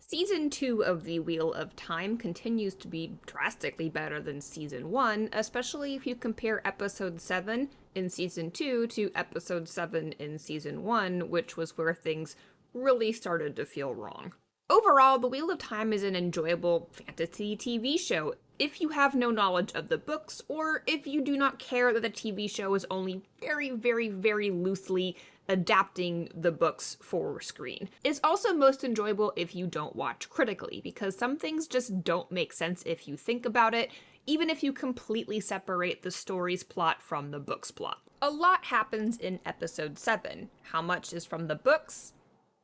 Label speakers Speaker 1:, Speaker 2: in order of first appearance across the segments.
Speaker 1: Season 2 of The Wheel of Time continues to be drastically better than Season 1, especially if you compare Episode 7 in Season 2 to Episode 7 in Season 1, which was where things really started to feel wrong. Overall, The Wheel of Time is an enjoyable fantasy TV show if you have no knowledge of the books, or if you do not care that the TV show is only very loosely adapting the books for screen. It's also most enjoyable if you don't watch critically, because some things just don't make sense if you think about it, even if you completely separate the story's plot from the book's plot. A lot happens in episode 7. How much is from the books?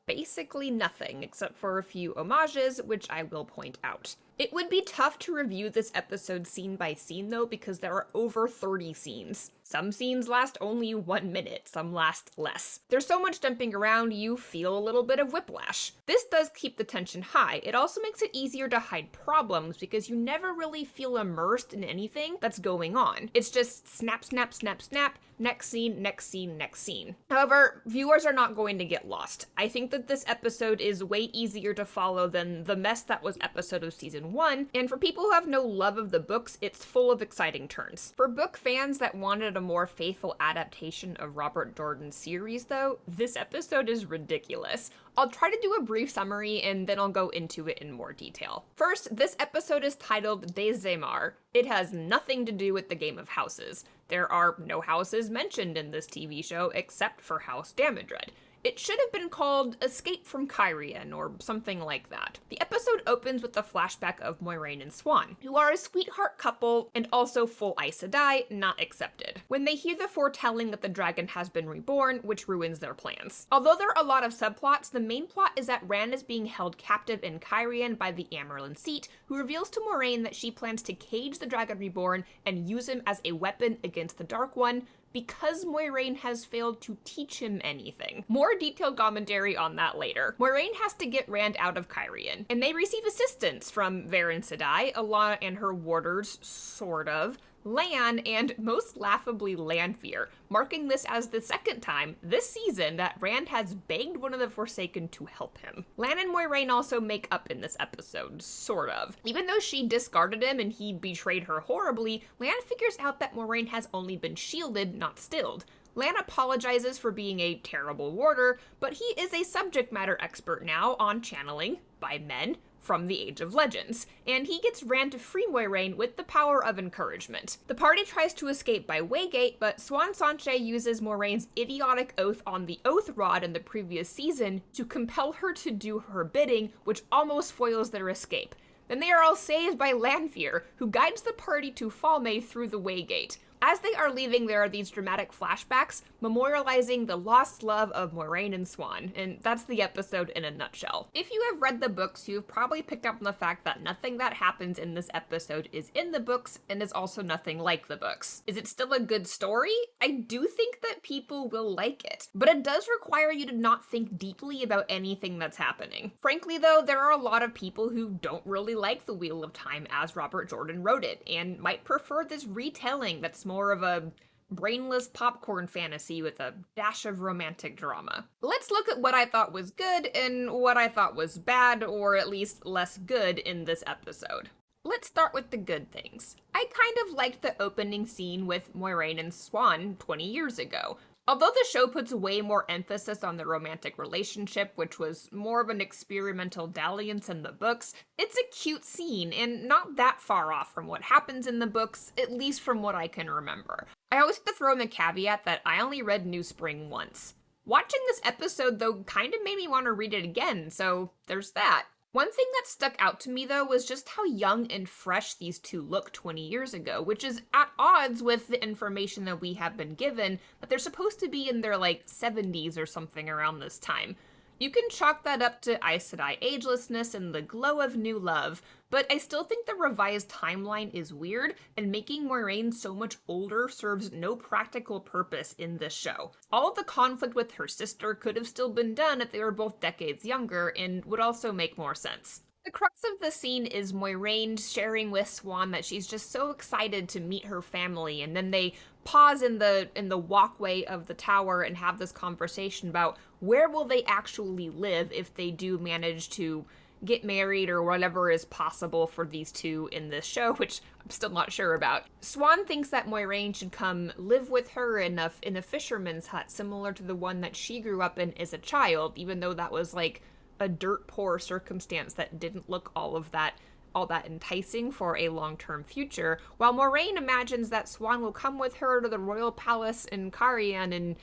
Speaker 1: Basically nothing, except for a few homages, which I will point out. It would be tough to review this episode scene by scene, though, because there are over 30 scenes. Some scenes last only 1 minute, some last less. There's so much jumping around, you feel a little bit of whiplash. This does keep the tension high. It also makes it easier to hide problems, because you never really feel immersed in anything that's going on. It's just snap, snap, snap, snap, next scene, next scene, next scene. However, viewers are not going to get lost. I think that this episode is way easier to follow than the mess that was episode of season 1, and for people who have no love of the books, it's full of exciting turns. For book fans that wanted a more faithful adaptation of Robert Jordan's series, though, this episode is ridiculous. I'll try to do a brief summary and then I'll go into it in more detail. First, this episode is titled Des Zemar. It has nothing to do with the Game of Houses. There are no houses mentioned in this TV show except for House Damodred. It should have been called Escape from Cairhien or something like that. The episode opens with a flashback of Moiraine and Siuan, who are a sweetheart couple and also full Aes Sedai, not accepted, when they hear the foretelling that the dragon has been reborn, which ruins their plans. Although there are a lot of subplots, the main plot is that Rand is being held captive in Cairhien by the Amyrlin Seat, who reveals to Moiraine that she plans to cage the dragon reborn and use him as a weapon against the Dark One, because Moiraine has failed to teach him anything. More detailed commentary on that later. Moiraine has to get Rand out of Cairhien, and they receive assistance from Varin Sedai, Alanna and her warders, sort of, Lan, and most laughably Lanfear, marking this as the second time this season that Rand has begged one of the Forsaken to help him. Lan and Moiraine also make up in this episode, sort of. Even though she discarded him and he betrayed her horribly, Lan figures out that Moiraine has only been shielded, not stilled. Lan apologizes for being a terrible warder, but he is a subject matter expert now on channeling, by men, from the Age of Legends, and he gets Rand to free Moiraine with the power of encouragement. The party tries to escape by Waygate, but Siuan Sanche uses Moraine's idiotic oath on the Oath Rod in the previous season to compel her to do her bidding, which almost foils their escape. Then they are all saved by Lanfear, who guides the party to Falme through the Waygate. As they are leaving, there are these dramatic flashbacks memorializing the lost love of Moiraine and Siuan, and that's the episode in a nutshell. If you have read the books, you've probably picked up on the fact that nothing that happens in this episode is in the books and is also nothing like the books. Is it still a good story? I do think that people will like it, but it does require you to not think deeply about anything that's happening. Frankly, though, there are a lot of people who don't really like The Wheel of Time as Robert Jordan wrote it, and might prefer this retelling that's more of a brainless popcorn fantasy with a dash of romantic drama. Let's look at what I thought was good and what I thought was bad, or at least less good, in this episode. Let's start with the good things. I kind of liked the opening scene with Moiraine and Siuan 20 years ago. Although the show puts way more emphasis on the romantic relationship, which was more of an experimental dalliance in the books, it's a cute scene and not that far off from what happens in the books, at least from what I can remember. I always have to throw in the caveat that I only read New Spring once. Watching this episode, though, kind of made me want to read it again, so there's that. One thing that stuck out to me, though, was just how young and fresh these two look 20 years ago, which is at odds with the information that we have been given, that they're supposed to be in their, 70s or something around this time. You can chalk that up to Aes Sedai agelessness and the glow of new love, but I still think the revised timeline is weird, and making Moiraine so much older serves no practical purpose in this show. All of the conflict with her sister could have still been done if they were both decades younger, and would also make more sense. The crux of the scene is Moiraine sharing with Siuan that she's just so excited to meet her family, and then they pause in the walkway of the tower and have this conversation about where will they actually live if they do manage to get married or whatever is possible for these two in this show, which I'm still not sure about. Swan thinks that Moiraine should come live with her in a fisherman's hut, similar to the one that she grew up in as a child, even though that was like a dirt poor circumstance that didn't look all that enticing for a long-term future, while Moiraine imagines that Swan will come with her to the royal palace in Carian and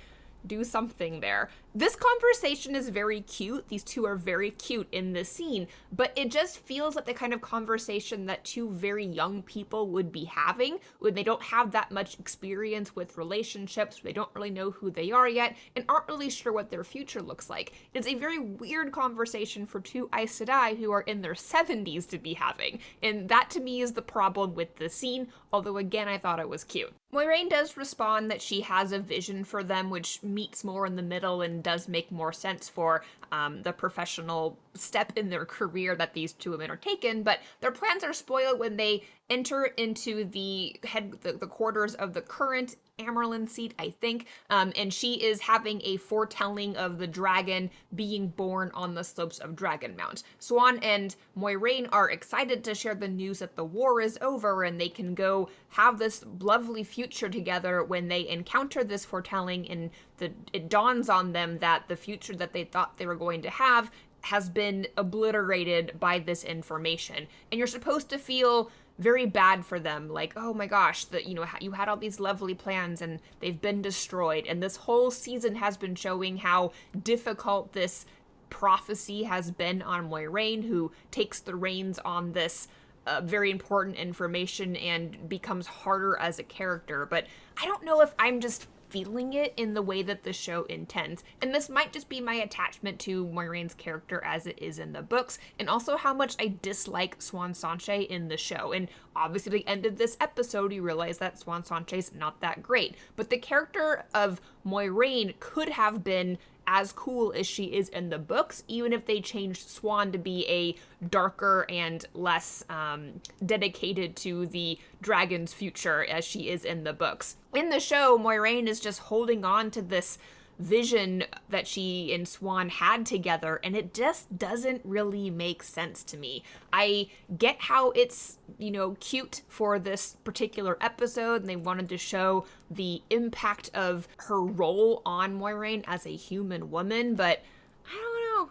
Speaker 1: do something there. This conversation is very cute. These two are very cute in this scene, but it just feels like the kind of conversation that two very young people would be having when they don't have that much experience with relationships, they don't really know who they are yet, and aren't really sure what their future looks like. It's a very weird conversation for two Aes Sedai who are in their 70s to be having, and that to me is the problem with the scene, although again, I thought it was cute. Moiraine does respond that she has a vision for them, which meets more in the middle and does make more sense for the professional step in their career that these two women are taken, but their plans are spoiled when they enter into the quarters of the current Amyrlin seat, I think, and she is having a foretelling of the dragon being born on the slopes of Dragonmount. Swan and Moiraine are excited to share the news that the war is over and they can go have this lovely future together when they encounter this foretelling, and it dawns on them that the future that they thought they were going to have has been obliterated by this information. And you're supposed to feel very bad for them, like, oh my gosh, that you had all these lovely plans and they've been destroyed. And this whole season has been showing how difficult this prophecy has been on Moiraine, who takes the reins on this very important information and becomes harder as a character. But I don't know if I'm just feeling it in the way that the show intends. And this might just be my attachment to Moiraine's character as it is in the books, and also how much I dislike Siuan Sanche in the show. And obviously, at the end of this episode, you realize that Siuan Sanche's not that great. But the character of Moiraine could have been as cool as she is in the books, even if they changed Swan to be a darker and less dedicated to the dragon's future as she is in the books. In the show, Moiraine is just holding on to this vision that she and Swan had together, and it just doesn't really make sense to me. I get how it's, cute for this particular episode, and they wanted to show the impact of her role on Moiraine as a human woman, but I don't know.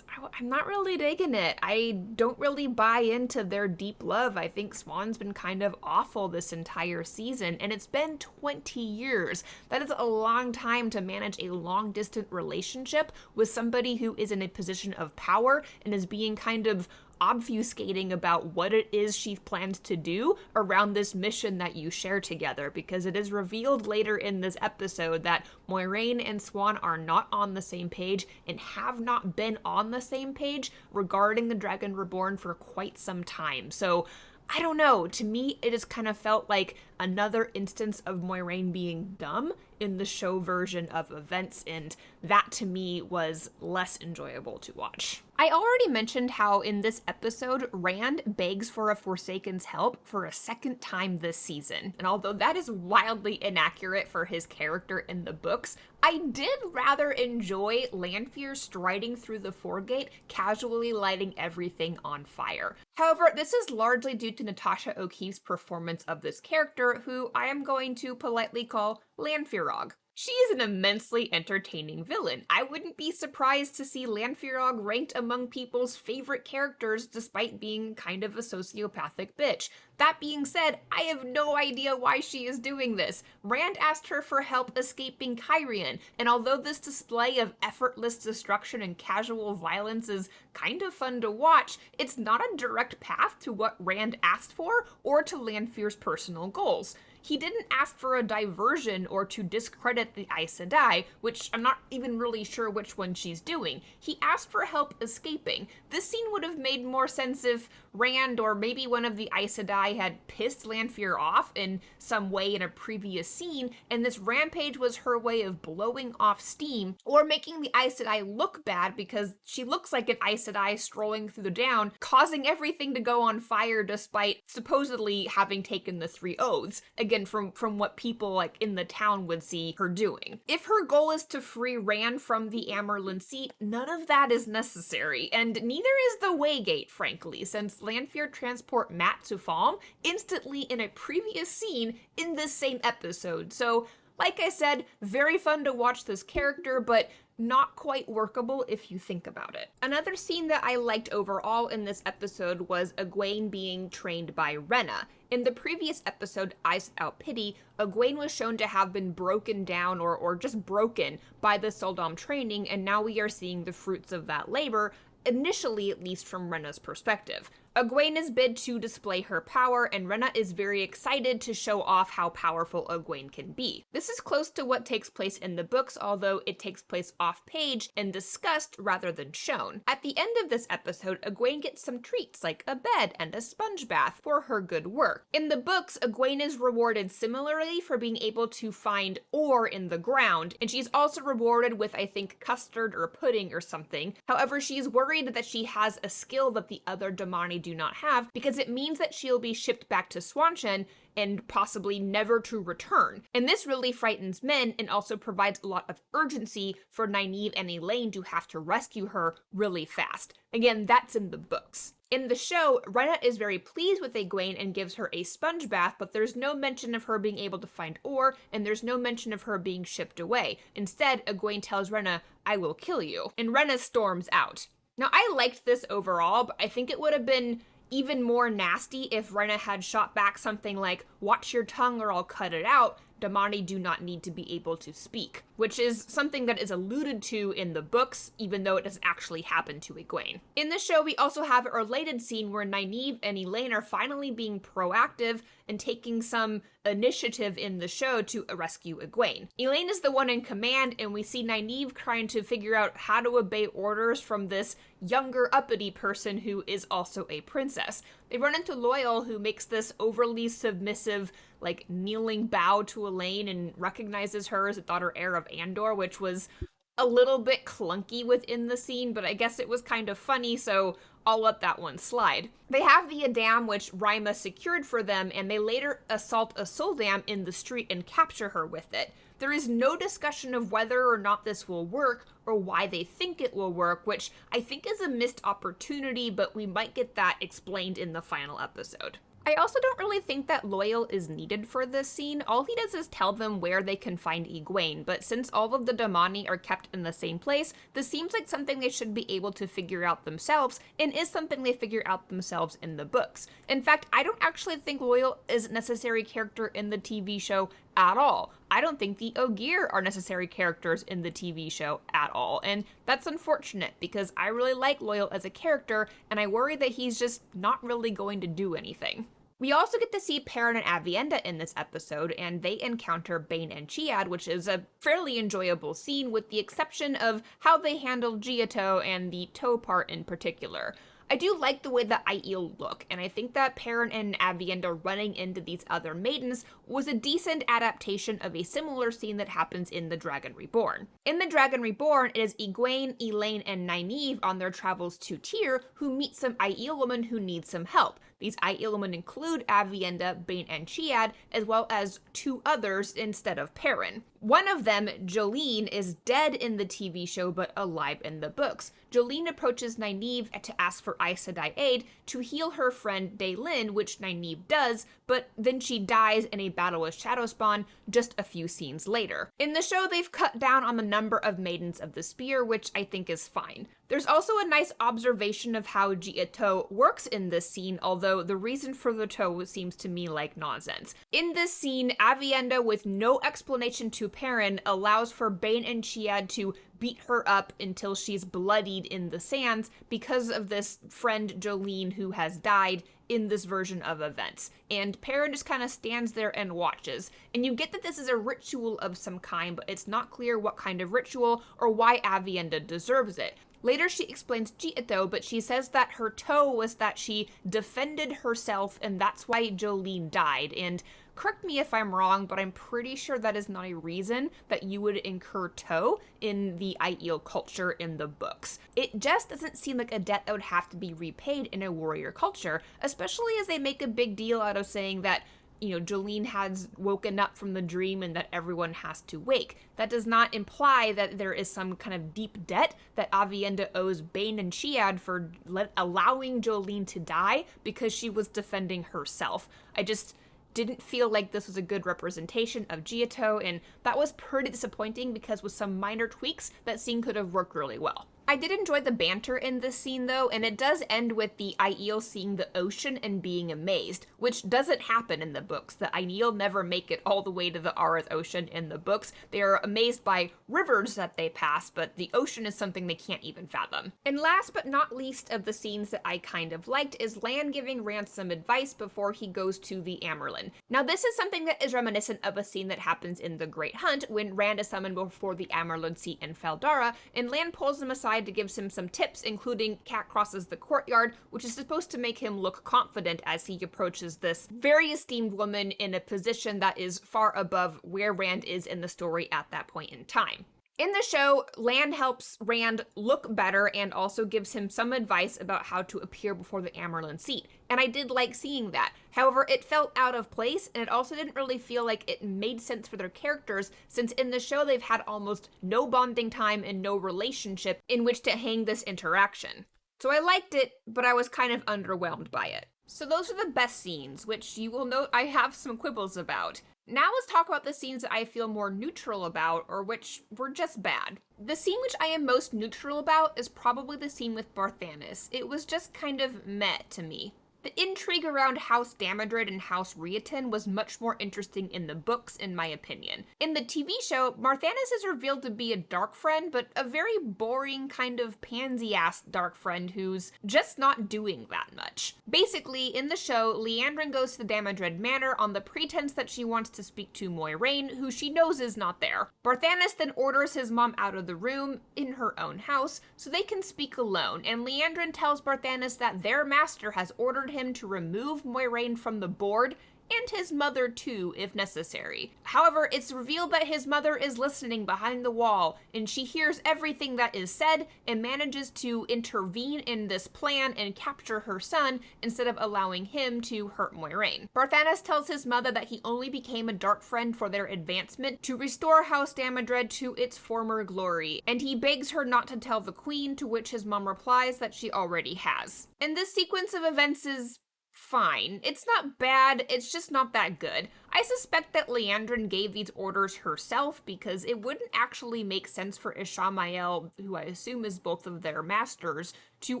Speaker 1: I'm not really digging it. I don't really buy into their deep love. I think Swan's been kind of awful this entire season, and it's been 20 years. That is a long time to manage a long distance relationship with somebody who is in a position of power and is being kind of obfuscating about what it is she plans to do around this mission that you share together, because it is revealed later in this episode that Moiraine and Swan are not on the same page and have not been on the same page regarding the Dragon Reborn for quite some time. So I don't know. To me, it just kind of felt like another instance of Moiraine being dumb in the show version of events, and that to me was less enjoyable to watch. I already mentioned how in this episode, Rand begs for a Forsaken's help for a second time this season. And although that is wildly inaccurate for his character in the books, I did rather enjoy Lanfear striding through the foregate, casually lighting everything on fire. However, this is largely due to Natasha O'Keeffe's performance of this character, who I am going to politely call Lanfearog. She is an immensely entertaining villain. I wouldn't be surprised to see Lanfearog ranked among people's favorite characters despite being kind of a sociopathic bitch. That being said, I have no idea why she is doing this. Rand asked her for help escaping Cairhien, and although this display of effortless destruction and casual violence is kind of fun to watch, it's not a direct path to what Rand asked for or to Lanfear's personal goals. He didn't ask for a diversion or to discredit the Aes Sedai, which I'm not even really sure which one she's doing. He asked for help escaping. This scene would have made more sense if Rand or maybe one of the Aes Sedai had pissed Lanfear off in some way in a previous scene, and this rampage was her way of blowing off steam or making the Aes Sedai look bad because she looks like an Aes Sedai strolling through the down, causing everything to go on fire despite supposedly having taken the 3 oaths. Again, again, from what people like in the town would see her doing. If her goal is to free Rand from the Amyrlin seat, none of that is necessary, and neither is the Waygate, frankly, since Lanfear transport Mat to Falm instantly in a previous scene in this same episode. So, like I said, very fun to watch this character, but not quite workable if you think about it. Another scene that I liked overall in this episode was Egwene being trained by Rhenna. In the previous episode, Eyes Without Pity, Egwene was shown to have been broken down or just broken by the Sul'dam training, and now we are seeing the fruits of that labor, initially at least from Rhenna's perspective. Egwene is bid to display her power, and Rhenna is very excited to show off how powerful Egwene can be. This is close to what takes place in the books, although it takes place off-page and discussed rather than shown. At the end of this episode, Egwene gets some treats like a bed and a sponge bath for her good work. In the books, Egwene is rewarded similarly for being able to find ore in the ground, and she's also rewarded with, I think, custard or pudding or something. However, she's worried that she has a skill that the other Damani do not have, because it means that she'll be shipped back to Seanchan and possibly never to return. And this really frightens men and also provides a lot of urgency for Nynaeve and Elayne to have to rescue her really fast. Again, that's in the books. In the show, Rhenna is very pleased with Egwene and gives her a sponge bath, but there's no mention of her being able to find ore, and there's no mention of her being shipped away. Instead, Egwene tells Rhenna, "I will kill you," and Rhenna storms out. Now, I liked this overall, but I think it would have been even more nasty if Rhenna had shot back something like, "Watch your tongue or I'll cut it out. Damani do not need to be able to speak," which is something that is alluded to in the books, even though it doesn't actually happen to Egwene. In the show, we also have a related scene where Nynaeve and Elayne are finally being proactive and taking some initiative in the show to rescue Egwene. Elayne is the one in command, and we see Nynaeve trying to figure out how to obey orders from this younger, uppity person who is also a princess. They run into Loial, who makes this overly submissive, like, kneeling bow to Elayne and recognizes her as the daughter heir of Andor, which was a little bit clunky within the scene, but I guess it was kind of funny, so I'll let that one slide. They have the Adam, which Rima secured for them, and they later assault a Sul'dam in the street and capture her with it. There is no discussion of whether or not this will work or why they think it will work, which I think is a missed opportunity, but we might get that explained in the final episode. I also don't really think that Loial is needed for this scene. All he does is tell them where they can find Egwene, but since all of the Damani are kept in the same place, this seems like something they should be able to figure out themselves, and is something they figure out themselves in the books. In fact, I don't actually think Loial is a necessary character in the TV show at all. I don't think the Ogier are necessary characters in the TV show at all, and that's unfortunate because I really like Loial as a character, and I worry that he's just not really going to do anything. We also get to see Perrin and Aviendha in this episode, and they encounter Bane and Chiad, which is a fairly enjoyable scene with the exception of how they handle Giotto and the toe part in particular. I do like the way the Aiel look, and I think that Perrin and Aviendha running into these other maidens was a decent adaptation of a similar scene that happens in The Dragon Reborn. In The Dragon Reborn, it is Egwene, Elayne, and Nynaeve on their travels to Tyr who meet some Aiel women who need some help. These Aiel women include Aviendha, Bane, and Chiad, as well as two others instead of Perrin. One of them, Jolene, is dead in the TV show but alive in the books. Jolene approaches Nynaeve to ask for Aes Sedai aid to heal her friend Daelin, which Nynaeve does, but then she dies in a battle with Shadowspawn just a few scenes later. In the show, they've cut down on the number of Maidens of the Spear, which I think is fine. There's also a nice observation of how Giotto works in this scene, although the reason for the toe seems to me like nonsense. In this scene, Aviendha, with no explanation to Perrin, allows for Bane and Chiad to beat her up until she's bloodied in the sands because of this friend Jolene who has died in this version of events. And Perrin just kind of stands there and watches. And you get that this is a ritual of some kind, but it's not clear what kind of ritual or why Aviendha deserves it. Later she explains Giotto, but she says that her toe was that she defended herself and that's why Jolene died. And correct me if I'm wrong, but I'm pretty sure that is not a reason that you would incur toe in the Aiel culture in the books. It just doesn't seem like a debt that would have to be repaid in a warrior culture, especially as they make a big deal out of saying that Jolene has woken up from the dream and that everyone has to wake. That does not imply that there is some kind of deep debt that Aviendha owes Bane and Chiad for allowing Jolene to die because she was defending herself. I just didn't feel like this was a good representation of Giotto, and that was pretty disappointing because with some minor tweaks, that scene could have worked really well. I did enjoy the banter in this scene though, and it does end with the Aiel seeing the ocean and being amazed, which doesn't happen in the books. The Aiel never make it all the way to the Arath Ocean in the books. They are amazed by rivers that they pass, but the ocean is something they can't even fathom. And last but not least of the scenes that I kind of liked is Lan giving Rand some advice before he goes to the Amyrlin. Now this is something that is reminiscent of a scene that happens in The Great Hunt when Rand is summoned before the Amyrlin seat in Faldara, and Lan pulls him aside to give him some tips, including Cat crosses the courtyard, which is supposed to make him look confident as he approaches this very esteemed woman in a position that is far above where Rand is in the story at that point in time. In the show, Lan helps Rand look better and also gives him some advice about how to appear before the Amyrlin seat, and I did like seeing that. However, it felt out of place, and it also didn't really feel like it made sense for their characters, since in the show they've had almost no bonding time and no relationship in which to hang this interaction. So I liked it, but I was kind of underwhelmed by it. So those are the best scenes, which you will note I have some quibbles about. Now let's talk about the scenes that I feel more neutral about, or which were just bad. The scene which I am most neutral about is probably the scene with Barthanes. It was just kind of meh to me. The intrigue around House Damodred and House Riatin was much more interesting in the books, in my opinion. In the TV show, Barthanes is revealed to be a dark friend, but a very boring kind of pansy-ass dark friend who's just not doing that much. Basically, in the show, Liandrin goes to the Damodred Manor on the pretense that she wants to speak to Moiraine, who she knows is not there. Barthanes then orders his mom out of the room in her own house so they can speak alone, and Liandrin tells Barthanes that their master has ordered him to remove Moiraine from the board, and his mother too, if necessary. However, it's revealed that his mother is listening behind the wall, and she hears everything that is said and manages to intervene in this plan and capture her son instead of allowing him to hurt Moiraine. Barthanes tells his mother that he only became a dark friend for their advancement to restore House Damodred to its former glory, and he begs her not to tell the queen, to which his mom replies that she already has. And this sequence of events is fine. It's not bad, it's just not that good. I suspect that Liandrin gave these orders herself because it wouldn't actually make sense for Ishamael, who I assume is both of their masters, to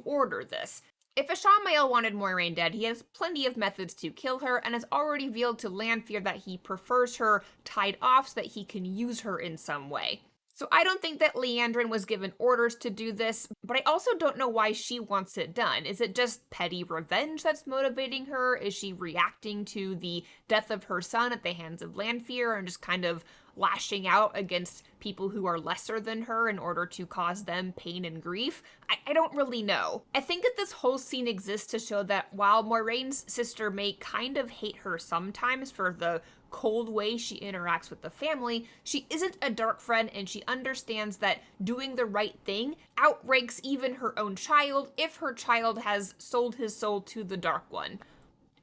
Speaker 1: order this. If Ishamael wanted Moiraine dead, he has plenty of methods to kill her and has already revealed to Lanfear that he prefers her tied off so that he can use her in some way. So I don't think that Liandrin was given orders to do this, but I also don't know why she wants it done. Is it just petty revenge that's motivating her? Is she reacting to the death of her son at the hands of Lanfear and just kind of lashing out against people who are lesser than her in order to cause them pain and grief? I don't really know. I think that this whole scene exists to show that while Moiraine's sister may kind of hate her sometimes for the cold way she interacts with the family, she isn't a dark friend, and she understands that doing the right thing outranks even her own child if her child has sold his soul to the Dark One.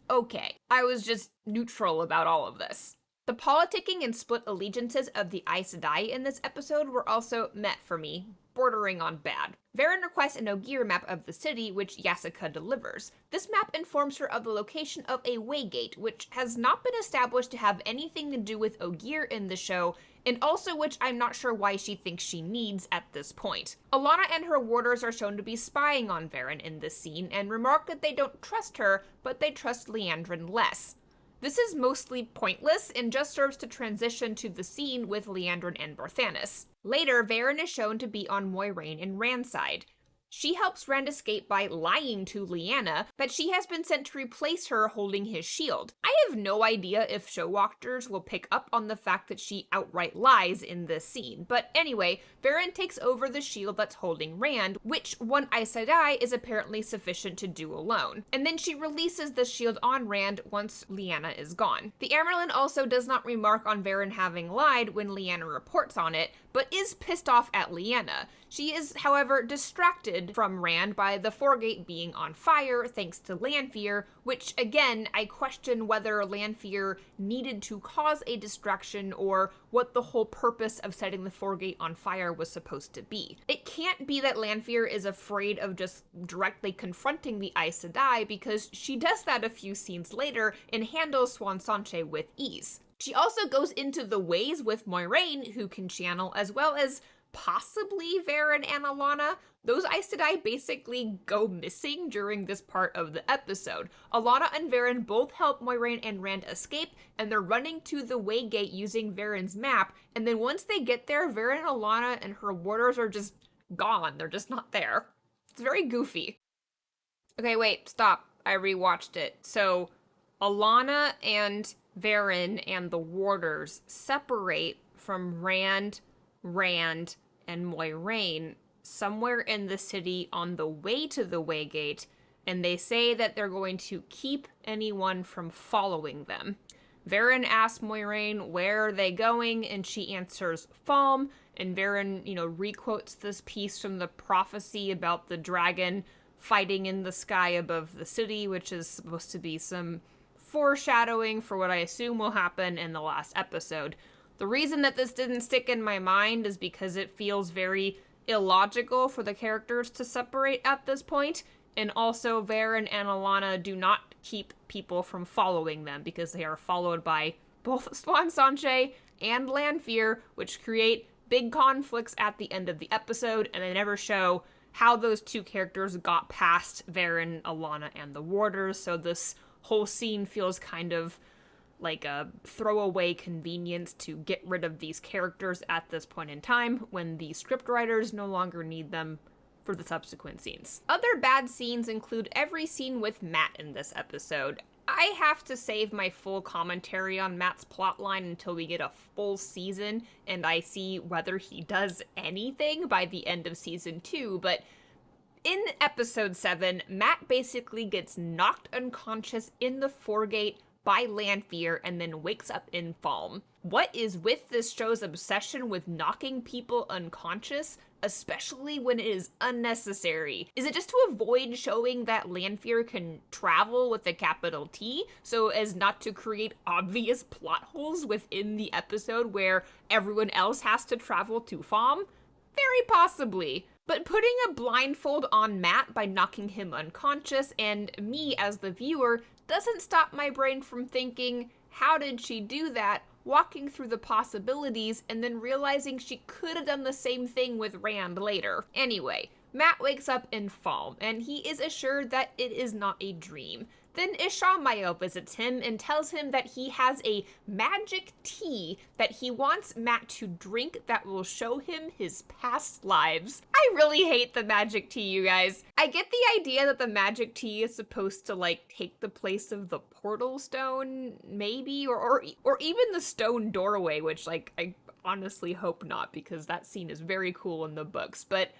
Speaker 1: Okay, I was just neutral about all of this. The politicking and split allegiances of the Aes Sedai in this episode were also met for me, bordering on bad. Varen requests an Ogier map of the city, which Yasika delivers. This map informs her of the location of a waygate, which has not been established to have anything to do with Ogier in the show, and also which I'm not sure why she thinks she needs at this point. Alana and her warders are shown to be spying on Varen in this scene, and remark that they don't trust her, but they trust Liandrin less. This is mostly pointless and just serves to transition to the scene with Liandrin and Barthanes. Later, Varen is shown to be on Moiraine and Rand's side. She helps Rand escape by lying to Lyanna that she has been sent to replace her holding his shield. I have no idea if show watchers will pick up on the fact that she outright lies in this scene, but anyway, Varen takes over the shield that's holding Rand, which one Aes Sedai is apparently sufficient to do alone. And then she releases the shield on Rand once Lyanna is gone. The Amyrlin also does not remark on Varen having lied when Lyanna reports on it, but is pissed off at Lyanna. She is, however, distracted from Rand by the Foregate being on fire thanks to Lanfear, which, again, I question whether Lanfear needed to cause a distraction or what the whole purpose of setting the Foregate on fire was supposed to be. It can't be that Lanfear is afraid of just directly confronting the Aes Sedai, because she does that a few scenes later and handles Siuan Sanche with ease. She also goes into the ways with Moiraine, who can channel, as well as possibly Verin and Alana. Those Aes Sedai basically go missing during this part of the episode. Alana and Verin both help Moiraine and Rand escape, and they're running to the Waygate using Verin's map, and then once they get there, Verin, Alana, and her warders are just gone. They're just not there. It's very goofy. Okay, wait, stop. I rewatched it. So, Alana and Verin and the warders separate from Rand, and Moiraine somewhere in the city on the way to the Waygate, and they say that they're going to keep anyone from following them. Verin asks Moiraine where are they going, and she answers Falme, and Verin, requotes this piece from the prophecy about the dragon fighting in the sky above the city, which is supposed to be some foreshadowing for what I assume will happen in the last episode. The reason that this didn't stick in my mind is because it feels very illogical for the characters to separate at this point, and also Verin and Alana do not keep people from following them because they are followed by both Siuan Sanche and Lanfear, which create big conflicts at the end of the episode, and they never show how those two characters got past Verin, Alana, and the warders, so this whole scene feels kind of like a throwaway convenience to get rid of these characters at this point in time when the scriptwriters no longer need them for the subsequent scenes. Other bad scenes include every scene with Mat in this episode. I have to save my full commentary on Mat's plotline until we get a full season and I see whether he does anything by the end of season 2, but in episode 7, Mat basically gets knocked unconscious in the Foregate by Lanfear and then wakes up in Falme. What is with this show's obsession with knocking people unconscious, especially when it is unnecessary? Is it just to avoid showing that Lanfear can travel with a capital T, so as not to create obvious plot holes within the episode where everyone else has to travel to Falme? Very possibly. But putting a blindfold on Mat by knocking him unconscious, and me as the viewer, doesn't stop my brain from thinking, how did she do that? Walking through the possibilities and then realizing she could have done the same thing with Rand later. Anyway, Mat wakes up in Falme, and he is assured that it is not a dream. Then Ishamael visits him and tells him that he has a magic tea that he wants Mat to drink that will show him his past lives. I really hate the magic tea, you guys. I get the idea that the magic tea is supposed to, take the place of the portal stone, maybe, or even the stone doorway, which, I honestly hope not, because that scene is very cool in the books, But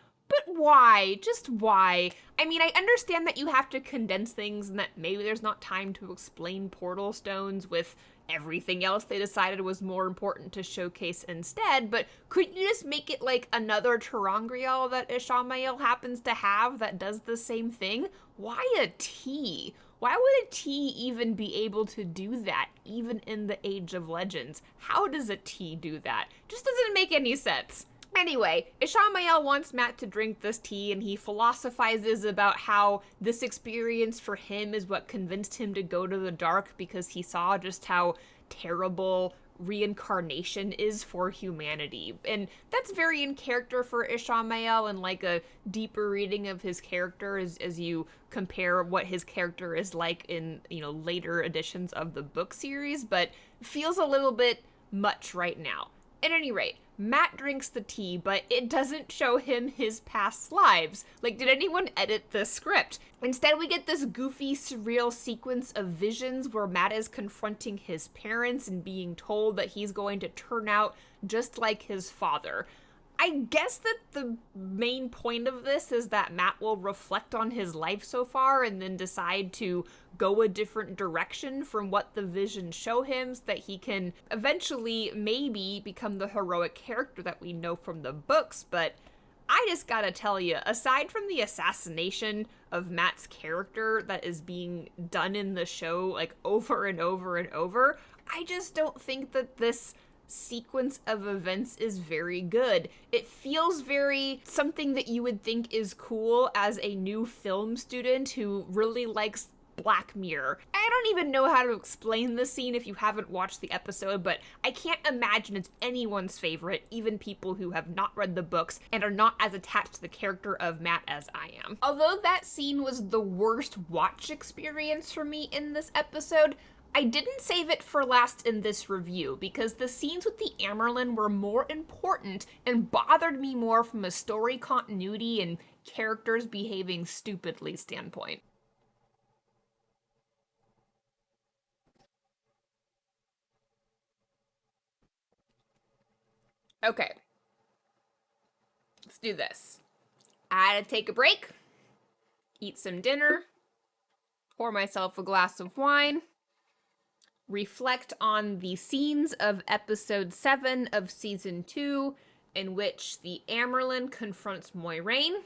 Speaker 1: why? Just why? I mean, I understand that you have to condense things and that maybe there's not time to explain portal stones with everything else they decided was more important to showcase instead, but couldn't you just make it like another ter'angreal that Ishamael happens to have that does the same thing? Why a tea? Why would a tea even be able to do that, even in the Age of Legends? How does a tea do that? Just doesn't make any sense. Anyway, Ishamael wants Mat to drink this tea, and he philosophizes about how this experience for him is what convinced him to go to the dark, because he saw just how terrible reincarnation is for humanity. And that's very in character for Ishamael, and a deeper reading of his character as you compare what his character is like in, later editions of the book series, but feels a little bit much right now. At any rate, Mat drinks the tea, but it doesn't show him his past lives. Did anyone edit the script? Instead, we get this goofy, surreal sequence of visions where Mat is confronting his parents and being told that he's going to turn out just like his father. I guess that the main point of this is that Mat will reflect on his life so far and then decide to go a different direction from what the visions show him so that he can eventually maybe become the heroic character that we know from the books, but I just gotta tell you, aside from the assassination of Matt's character that is being done in the show, like, over and over and over, I just don't think that this sequence of events is very good. It feels very something that you would think is cool as a new film student who really likes Black Mirror. I don't even know how to explain the scene if you haven't watched the episode, but I can't imagine it's anyone's favorite, even people who have not read the books and are not as attached to the character of Matt as I am. Although that scene was the worst watch experience for me in this episode, I didn't save it for last in this review because the scenes with the Amyrlin were more important and bothered me more from a story continuity and characters behaving stupidly standpoint. Okay, let's do this. I had to take a break, eat some dinner, pour myself a glass of wine, reflect on the scenes of episode 7 of season 2, in which the Amyrlin confronts Moiraine,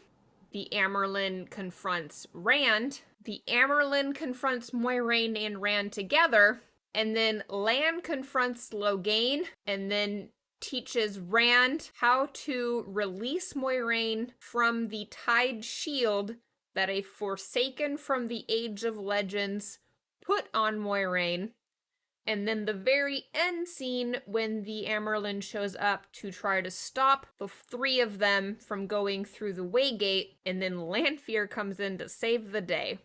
Speaker 1: the Amyrlin confronts Rand, the Amyrlin confronts Moiraine and Rand together, and then Lan confronts Logain, and then teaches Rand how to release Moiraine from the tied shield that a Forsaken from the Age of Legends put on Moiraine. And then the very end scene when the Amyrlin shows up to try to stop the three of them from going through the Waygate, and then Lanfear comes in to save the day.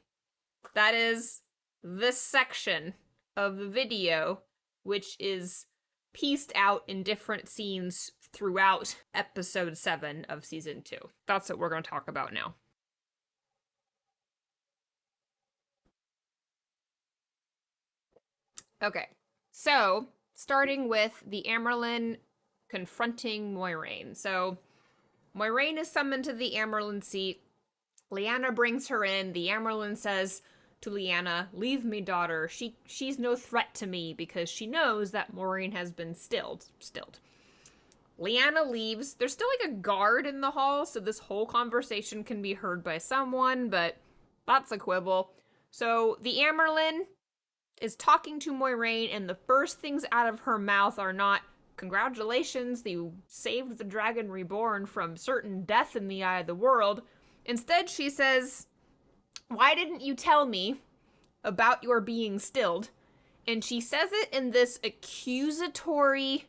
Speaker 1: That is this section of the video, which is pieced out in different scenes throughout episode 7 of season 2. That's what we're going to talk about now. Okay, so starting with the Amyrlin confronting Moiraine. So Moiraine is summoned to the Amyrlin seat. Lyanna brings her in. The Amyrlin says to Lyanna, "Leave me, daughter. She's no threat to me," because she knows that Moiraine has been stilled. Lyanna leaves. There's still like a guard in the hall, so this whole conversation can be heard by someone, but that's a quibble. So the Amyrlin is talking to Moiraine, and the first things out of her mouth are not, "Congratulations, you saved the Dragon Reborn from certain death in the eye of the world." Instead, she says, "Why didn't you tell me about your being stilled?" And she says it in this accusatory,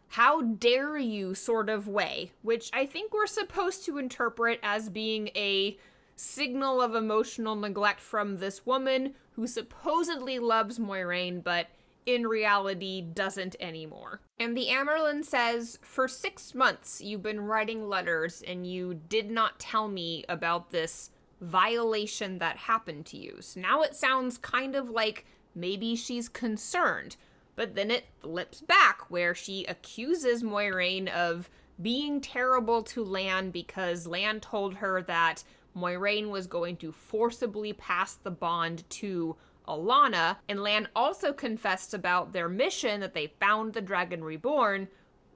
Speaker 1: "how dare you" sort of way, which I think we're supposed to interpret as being a signal of emotional neglect from this woman who supposedly loves Moiraine, but in reality doesn't anymore. And the Amyrlin says, "For 6 months you've been writing letters and you did not tell me about this violation that happened to you." So now it sounds kind of like maybe she's concerned, but then it flips back where she accuses Moiraine of being terrible to Lan because Lan told her that Moiraine was going to forcibly pass the bond to Alana, and Lan also confessed about their mission that they found the Dragon Reborn,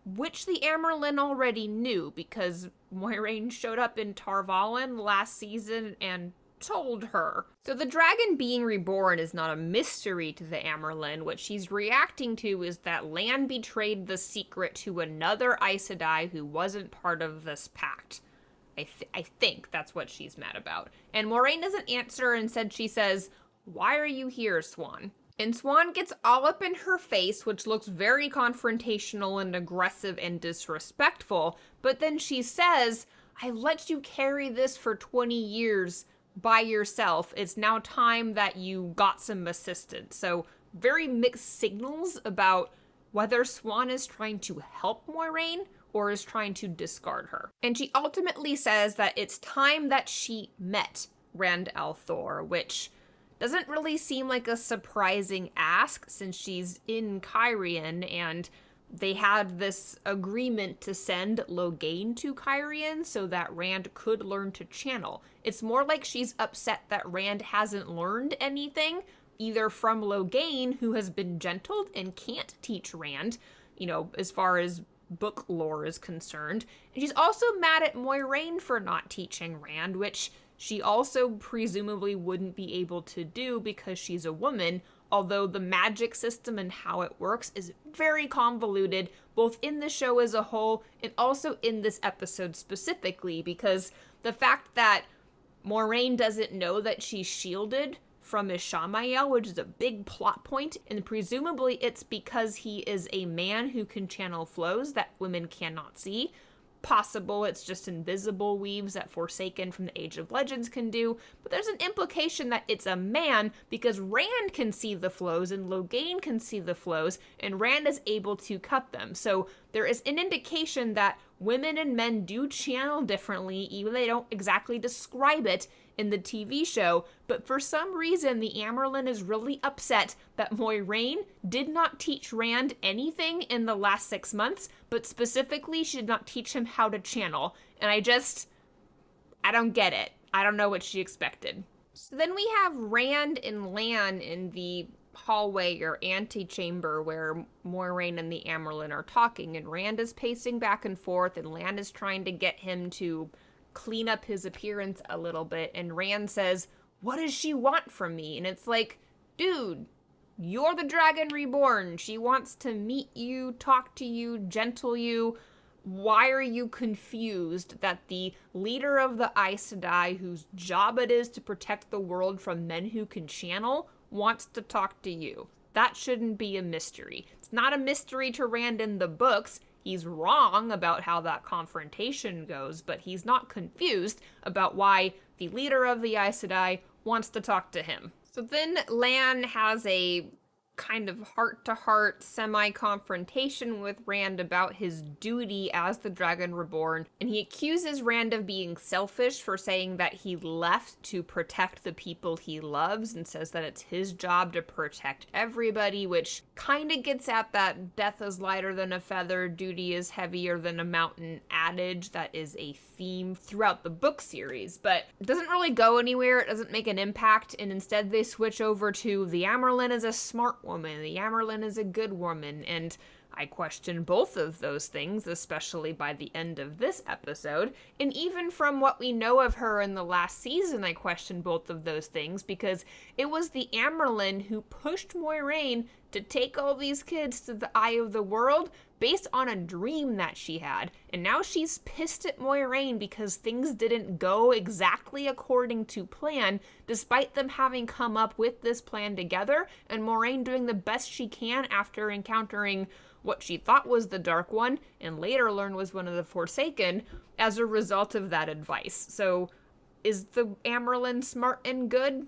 Speaker 1: which the Amyrlin already knew because Moiraine showed up in Tar Valon last season and told her. So the dragon being reborn is not a mystery to the Amyrlin. What she's reacting to is that Lan betrayed the secret to another Aes Sedai who wasn't part of this pact. I think that's what she's mad about. And Moiraine doesn't answer, and instead she says, "Why are you here, Siuan?" And Siuan gets all up in her face, which looks very confrontational and aggressive and disrespectful. But then she says, "I let you carry this for 20 years by yourself. It's now time that you got some assistance." So very mixed signals about whether Siuan is trying to help Moiraine or is trying to discard her. And she ultimately says that it's time that she met Rand al'Thor, which doesn't really seem like a surprising ask since she's in Cairhien and they had this agreement to send Logain to Cairhien so that Rand could learn to channel. It's more like she's upset that Rand hasn't learned anything, either from Logain, who has been gentled and can't teach Rand, as far as book lore is concerned. And she's also mad at Moiraine for not teaching Rand, which she also presumably wouldn't be able to do because she's a woman, although the magic system and how it works is very convoluted, both in the show as a whole and also in this episode specifically, because the fact that Moiraine doesn't know that she's shielded from Ishamael, which is a big plot point, and presumably it's because he is a man who can channel flows that women cannot see. Possible it's just invisible weaves that Forsaken from the Age of Legends can do, but there's an implication that it's a man because Rand can see the flows and Logain can see the flows, and Rand is able to cut them. So there is an indication that women and men do channel differently, even though they don't exactly describe it in the TV show, but for some reason the Amyrlin is really upset that Moiraine did not teach Rand anything in the last 6 months, but specifically she did not teach him how to channel. And I don't get it. I don't know what she expected. So then we have Rand and Lan in the hallway or antechamber where Moiraine and the Amyrlin are talking, and Rand is pacing back and forth, and Lan is trying to get him to clean up his appearance a little bit, and Rand says, "What does she want from me?" And it's like, dude, you're the Dragon Reborn. She wants to meet you, talk to you, gentle you. Why are you confused that the leader of the Aes Sedai, whose job it is to protect the world from men who can channel, wants to talk to you? That shouldn't be a mystery. It's not a mystery to Rand in the books. He's wrong about how that confrontation goes, but he's not confused about why the leader of the Aes Sedai wants to talk to him. So then Lan has a kind of heart-to-heart semi-confrontation with Rand about his duty as the Dragon Reborn, and he accuses Rand of being selfish for saying that he left to protect the people he loves, and says that it's his job to protect everybody, which kind of gets at that death is lighter than a feather, duty is heavier than a mountain adage that is a theme throughout the book series, but it doesn't really go anywhere, it doesn't make an impact, and instead they switch over to the Amyrlin is a smart woman, the Amyrlin is a good woman, and I question both of those things, especially by the end of this episode, and even from what we know of her in the last season, I question both of those things, because it was the Amyrlin who pushed Moiraine to take all these kids to the Eye of the World based on a dream that she had, and now she's pissed at Moiraine because things didn't go exactly according to plan, despite them having come up with this plan together, and Moiraine doing the best she can after encountering what she thought was the Dark One, and later learned was one of the Forsaken, as a result of that advice. So, is the Amyrlin smart and good?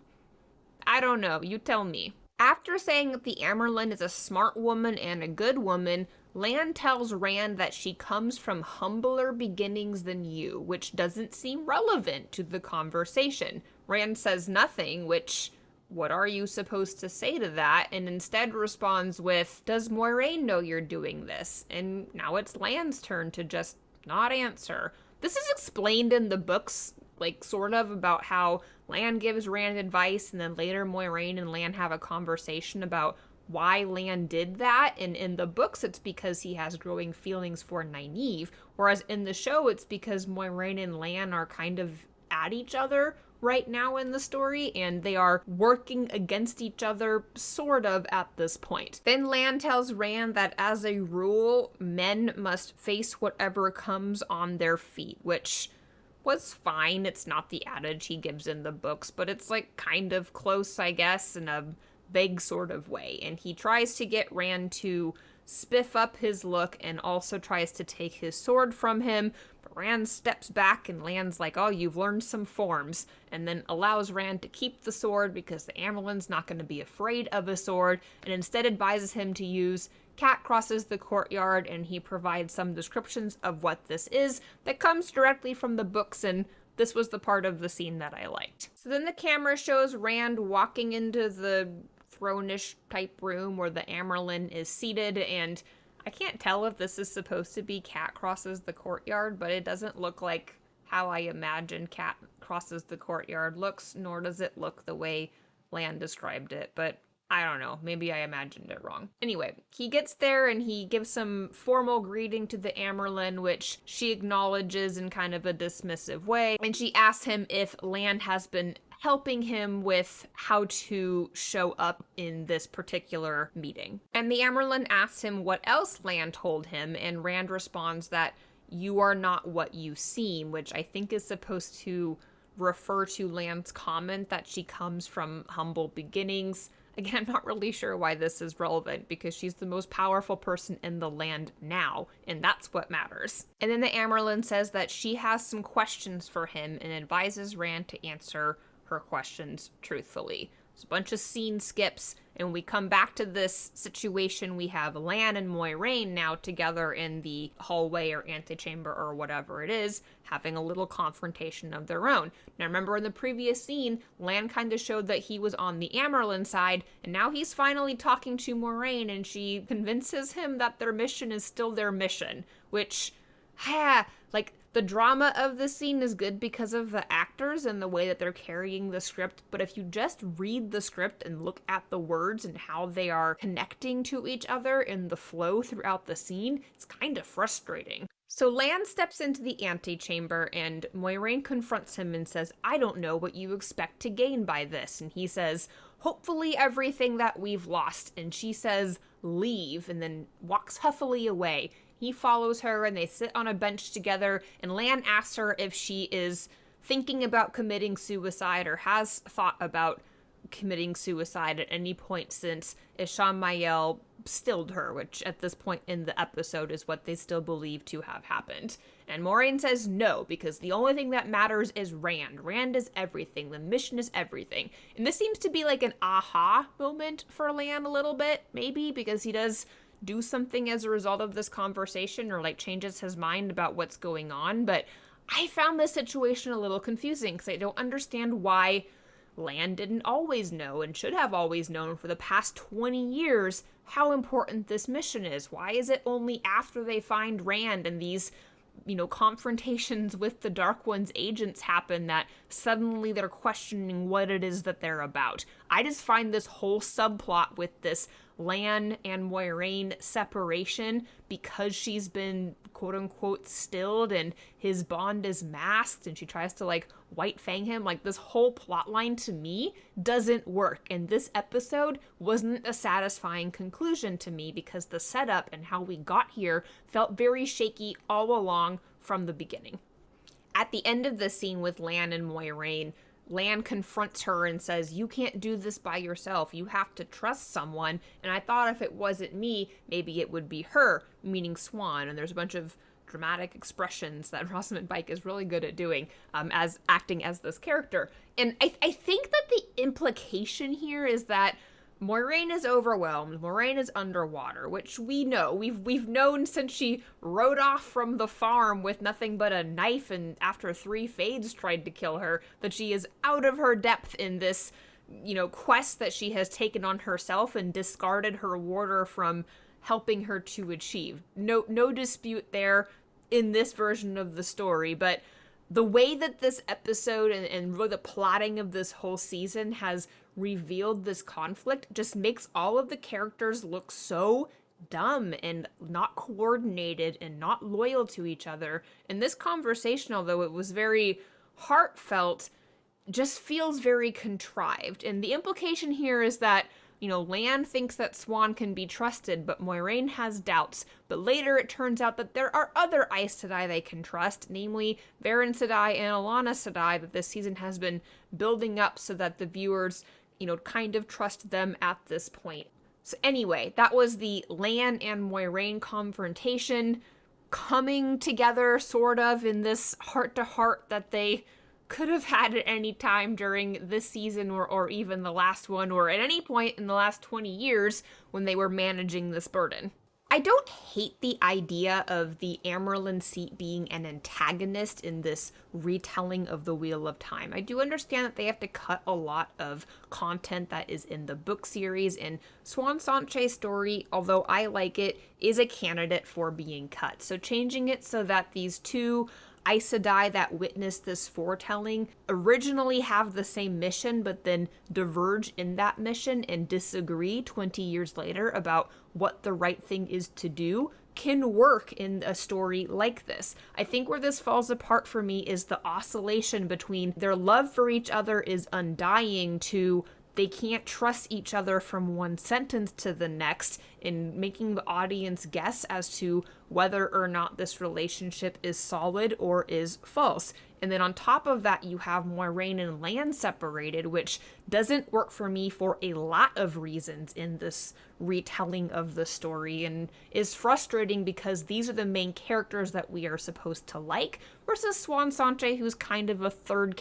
Speaker 1: I don't know, you tell me. After saying that the Amyrlin is a smart woman and a good woman, Lan tells Rand that she comes from humbler beginnings than you, which doesn't seem relevant to the conversation. Rand says nothing, which, what are you supposed to say to that? And instead responds with, does Moiraine know you're doing this? And now it's Lan's turn to just not answer. This is explained in the books, like, sort of, about how Lan gives Rand advice, and then later Moiraine and Lan have a conversation about why Lan did that, and in the books it's because he has growing feelings for Nynaeve, whereas in the show it's because Moiraine and Lan are kind of at each other right now in the story, and they are working against each other, sort of, at this point. Then Lan tells Rand that as a rule, men must face whatever comes on their feet, which was fine. It's not the adage he gives in the books, but it's like kind of close, I guess, in a vague sort of way. And he tries to get Rand to spiff up his look and also tries to take his sword from him, but Rand steps back and Lan's like, oh, you've learned some forms, and then allows Rand to keep the sword because the Amyrlin's not going to be afraid of a sword, and instead advises him to use Cat crosses the courtyard, and he provides some descriptions of what this is that comes directly from the books, and this was the part of the scene that I liked. So then the camera shows Rand walking into the throne-ish type room where the Amyrlin is seated, and I can't tell if this is supposed to be Cat crosses the courtyard, but it doesn't look like how I imagine Cat crosses the courtyard looks, nor does it look the way Lan described it, but I don't know. Maybe I imagined it wrong. Anyway, he gets there and he gives some formal greeting to the Amyrlin, which she acknowledges in kind of a dismissive way. And she asks him if Lan has been helping him with how to show up in this particular meeting. And the Amyrlin asks him what else Lan told him, and Rand responds that you are not what you seem, which I think is supposed to refer to Lan's comment that she comes from humble beginnings. Again, I'm not really sure why this is relevant because she's the most powerful person in the land now, and that's what matters. And then the Amyrlin says that she has some questions for him and advises Rand to answer her questions truthfully. There's a bunch of scene skips, and we come back to this situation. We have Lan and Moiraine now together in the hallway or antechamber or whatever it is, having a little confrontation of their own. Now remember in the previous scene, Lan kind of showed that he was on the Amyrlin side, and now he's finally talking to Moiraine, and she convinces him that their mission is still their mission, which, like, the drama of this scene is good because of the actors and the way that they're carrying the script, but if you just read the script and look at the words and how they are connecting to each other in the flow throughout the scene, it's kind of frustrating. So Lan steps into the antechamber and Moiraine confronts him and says, I don't know what you expect to gain by this. And he says, hopefully everything that we've lost. And she says, leave, and then walks huffily away. He follows her and they sit on a bench together, and Lan asks her if she is thinking about committing suicide or has thought about committing suicide at any point since Isham Mayel stilled her, which at this point in the episode is what they still believe to have happened. And Moiraine says no, because the only thing that matters is Rand. Rand is everything. The mission is everything. And this seems to be like an aha moment for Lan a little bit, maybe, because he does do something as a result of this conversation or like changes his mind about what's going on. But I found this situation a little confusing because I don't understand why Lan didn't always know and should have always known for the past 20 years how important this mission is. Why is it only after they find Rand and these, confrontations with the Dark One's agents happen that suddenly they're questioning what it is that they're about? I just find this whole subplot with this Lan and Moiraine separation, because she's been quote unquote stilled and his bond is masked and she tries to like white fang him, like this whole plot line to me doesn't work, and this episode wasn't a satisfying conclusion to me because the setup and how we got here felt very shaky all along from the beginning. At the end of the scene with Lan and Moiraine, Lan confronts her and says, you can't do this by yourself. You have to trust someone. And I thought if it wasn't me, maybe it would be her, meaning Swan. And there's a bunch of dramatic expressions that Rosamund Pike is really good at doing as acting as this character. And I think that the implication here is that Moiraine is overwhelmed. Moiraine is underwater, which we know. We've known since she rode off from the farm with nothing but a knife, and after 3 Fades tried to kill her, that she is out of her depth in this, quest that she has taken on herself and discarded her warder from helping her to achieve. No dispute there in this version of the story, but the way that this episode and really the plotting of this whole season has revealed this conflict just makes all of the characters look so dumb and not coordinated and not loyal to each other. And this conversation, although it was very heartfelt, just feels very contrived. And the implication here is that Lan thinks that Swan can be trusted, but Moiraine has doubts. But later it turns out that there are other Aes Sedai they can trust, namely Varin Sedai and Alana Sedai, that this season has been building up so that the viewers, kind of trust them at this point. So anyway, that was the Lan and Moiraine confrontation coming together sort of in this heart-to-heart that they could have had at any time during this season or even the last one, or at any point in the last 20 years when they were managing this burden. I don't hate the idea of the Amyrlin seat being an antagonist in this retelling of the Wheel of Time. I do understand that they have to cut a lot of content that is in the book series, and Siuan Sanche's story, although I like it, is a candidate for being cut. So changing it so that these two Aes Sedai that witnessed this foretelling originally have the same mission, but then diverge in that mission and disagree 20 years later about what the right thing is to do, can work in a story like this. I think where this falls apart for me is the oscillation between their love for each other is undying to they can't trust each other from one sentence to the next, in making the audience guess as to whether or not this relationship is solid or is false. And then on top of that, you have Moiraine and Lan separated, which doesn't work for me for a lot of reasons in this retelling of the story, and is frustrating because these are the main characters that we are supposed to like, versus Siuan Sanche, who's kind of a third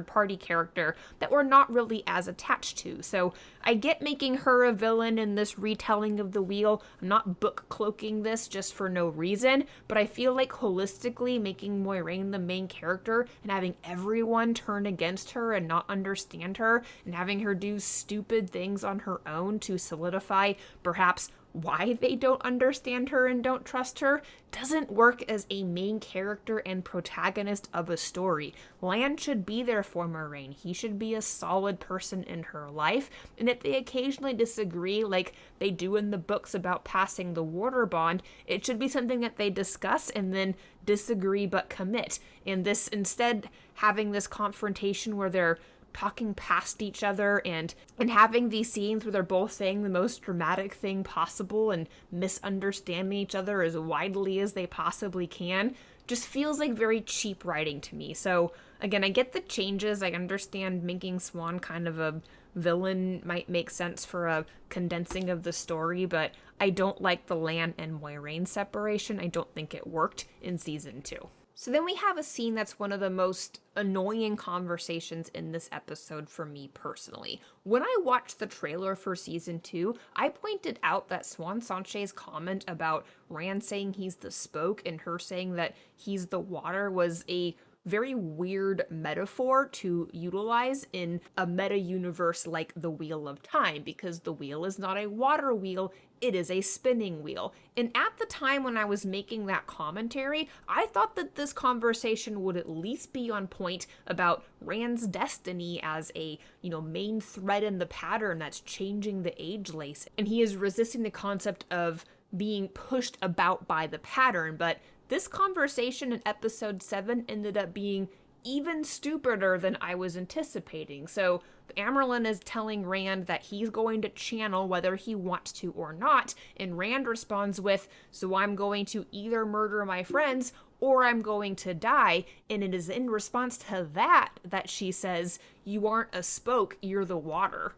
Speaker 1: party character that we're not really as attached to. So I get making her a villain in this retelling of the Wheel. I'm not book cloaking this just for no reason, but I feel like holistically making Moiraine the main character and having everyone turn against her and not understand her and having her do stupid things on her own to solidify perhaps why they don't understand her and don't trust her doesn't work as a main character and protagonist of a story. Lan should be there for Moiraine. He should be a solid person in her life. And if they occasionally disagree, like they do in the books about passing the water bond, it should be something that they discuss and then disagree but commit. And this, instead, having this confrontation where they're talking past each other and having these scenes where they're both saying the most dramatic thing possible and misunderstanding each other as widely as they possibly can, just feels like very cheap writing to me. So again, I get the changes. I understand making Siuan kind of a villain might make sense for a condensing of the story, but I don't like the Lan and Moiraine separation. I don't think it worked in season 2. So then we have a scene that's one of the most annoying conversations in this episode for me personally. When I watched the trailer for season 2, I pointed out that Siuan Sanche's comment about Rand saying he's the spoke and her saying that he's the water was a very weird metaphor to utilize in a meta universe like the Wheel of Time, because the wheel is not a water wheel, it is a spinning wheel. And at the time when I was making that commentary, I thought that this conversation would at least be on point about Rand's destiny as a, main thread in the pattern that's changing the age lace. And he is resisting the concept of being pushed about by the pattern, but this conversation in episode 7 ended up being even stupider than I was anticipating. So Amyrlin is telling Rand that he's going to channel whether he wants to or not, and Rand responds with, "So I'm going to either murder my friends or I'm going to die." And it is in response to that she says, "You aren't a spoke, you're the water."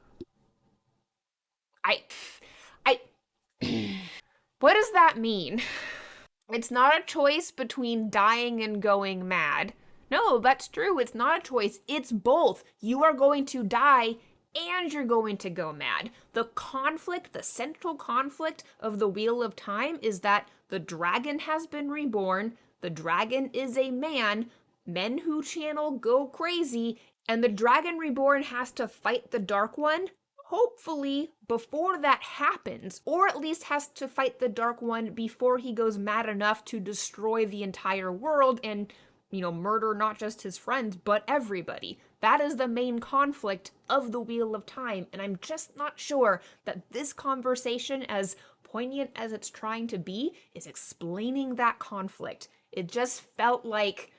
Speaker 1: What does that mean? It's not a choice between dying and going mad. No, that's true. It's not a choice. It's both. You are going to die and you're going to go mad. The conflict, the central conflict of the Wheel of Time is that the dragon has been reborn. The dragon is a man. Men who channel go crazy. And the dragon reborn has to fight the Dark One. Hopefully, before that happens, or at least has to fight the Dark One before he goes mad enough to destroy the entire world and, murder not just his friends, but everybody. That is the main conflict of the Wheel of Time, and I'm just not sure that this conversation, as poignant as it's trying to be, is explaining that conflict. It just felt like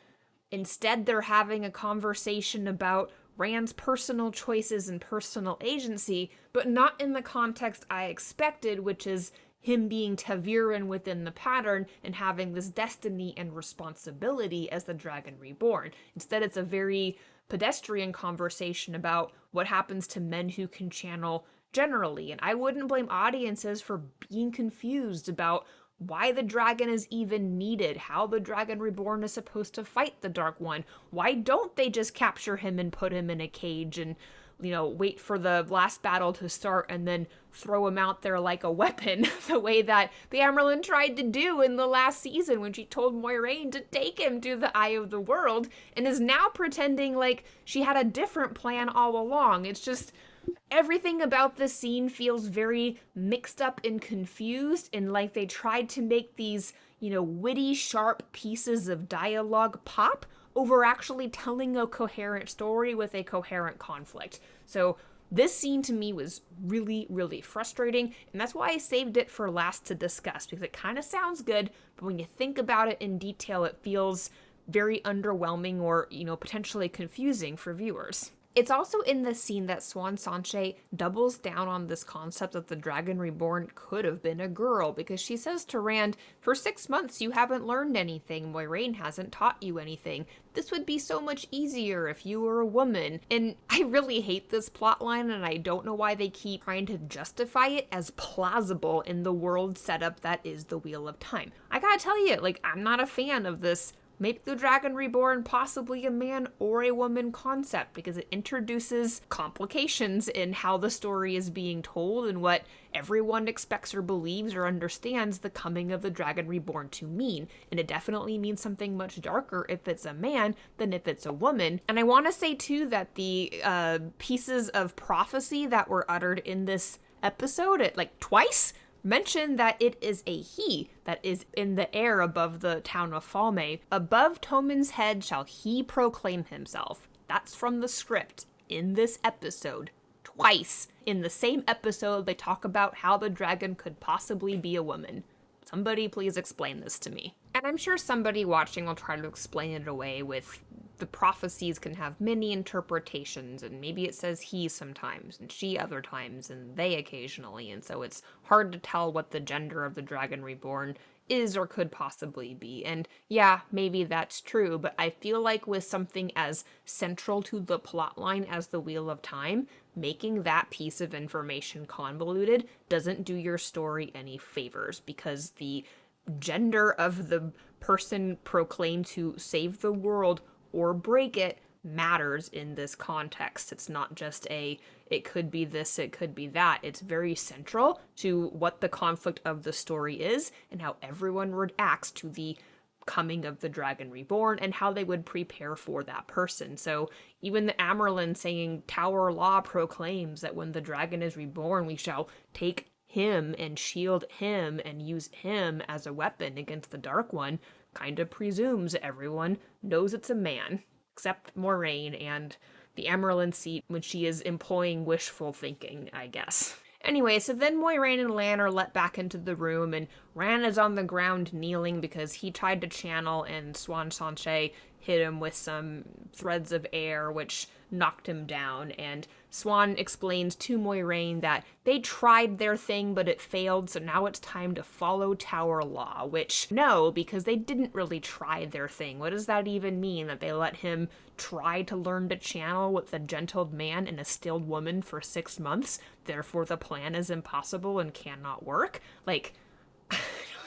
Speaker 1: instead they're having a conversation about Rand's personal choices and personal agency, but not in the context I expected, which is him being ta'veren within the pattern and having this destiny and responsibility as the Dragon Reborn. Instead, it's a very pedestrian conversation about what happens to men who can channel generally, and I wouldn't blame audiences for being confused about why the dragon is even needed, how the Dragon Reborn is supposed to fight the Dark One. Why don't they just capture him and put him in a cage and, wait for the last battle to start and then throw him out there like a weapon, the way that the Amyrlin tried to do in the last season when she told Moiraine to take him to the Eye of the World, and is now pretending like she had a different plan all along. It's just Everything about this scene feels very mixed up and confused, and like they tried to make these, witty, sharp pieces of dialogue pop over actually telling a coherent story with a coherent conflict. So this scene to me was really, really frustrating, and that's why I saved it for last to discuss, because it kind of sounds good, but when you think about it in detail, it feels very underwhelming or, potentially confusing for viewers. It's also in this scene that Swan Sanche doubles down on this concept that the Dragon Reborn could have been a girl, because she says to Rand, "For 6 months you haven't learned anything, Moiraine hasn't taught you anything. This would be so much easier if you were a woman." And I really hate this plotline, and I don't know why they keep trying to justify it as plausible in the world setup that is the Wheel of Time. I gotta tell you, I'm not a fan of this make the Dragon Reborn possibly a man or a woman concept, because it introduces complications in how the story is being told and what everyone expects or believes or understands the coming of the Dragon Reborn to mean. And it definitely means something much darker if it's a man than if it's a woman. And I want to say too that the pieces of prophecy that were uttered in this episode, twice, mention that it is a he that is in the air above the town of Falme. "Above Tommen's head shall he proclaim himself." That's from the script in this episode. Twice in the same episode, they talk about how the dragon could possibly be a woman. Somebody please explain this to me. And I'm sure somebody watching will try to explain it away with the prophecies can have many interpretations, and maybe it says he sometimes, and she other times, and they occasionally, and so it's hard to tell what the gender of the Dragon Reborn is or could possibly be. And yeah, maybe that's true, but I feel like with something as central to the plotline as the Wheel of Time, making that piece of information convoluted doesn't do your story any favors, because the gender of the person proclaimed to save the world or break it matters in this context. It's not just it could be this, it could be that. It's very central to what the conflict of the story is and how everyone reacts to the coming of the Dragon Reborn and how they would prepare for that person. So even the Amyrlin saying Tower Law proclaims that when the dragon is reborn, we shall take him and shield him and use him as a weapon against the Dark One, kind of presumes everyone knows it's a man, except Moiraine and the Amyrlin seat when she is employing wishful thinking, I guess. Anyway, so then Moiraine and Lan are let back into the room, and Ran is on the ground kneeling because he tried to channel and Swan Sanche hit him with some threads of air, which knocked him down. And Swan explains to Moiraine that they tried their thing, but it failed, so now it's time to follow Tower Law, which, no, because they didn't really try their thing. What does that even mean, that they let him try to learn to channel with a gentled man and a stilled woman for 6 months, therefore the plan is impossible and cannot work?